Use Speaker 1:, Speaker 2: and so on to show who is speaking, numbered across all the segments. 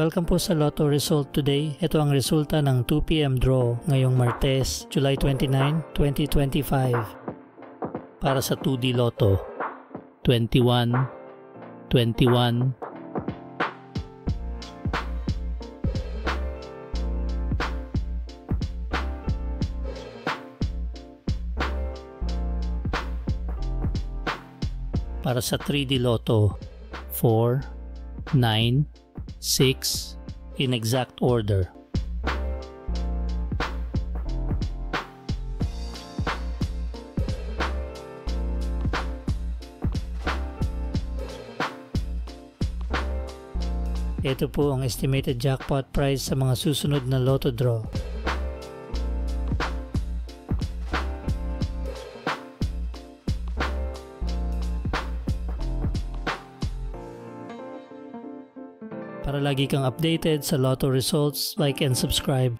Speaker 1: Welcome po sa Lotto Result today. Ito ang resulta ng 2 PM draw ngayong Martes, July 29, 2025. Para sa 2D Lotto. 21, 21, para sa 3D Lotto, 4, 9, 6, in exact order. Ito po ang estimated jackpot price sa mga susunod na Lotto draw. Para lagi kang updated sa Lotto results, like and subscribe.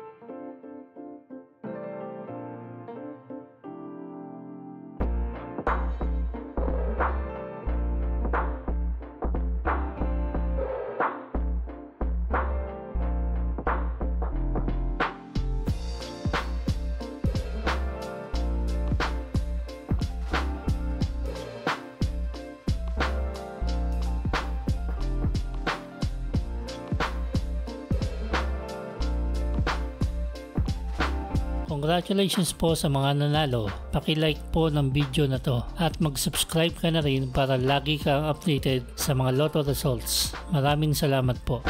Speaker 1: Congratulations po sa mga nanalo. Paki-like po ng video na to at mag-subscribe ka na rin para lagi kang updated sa mga Lotto results. Maraming salamat po.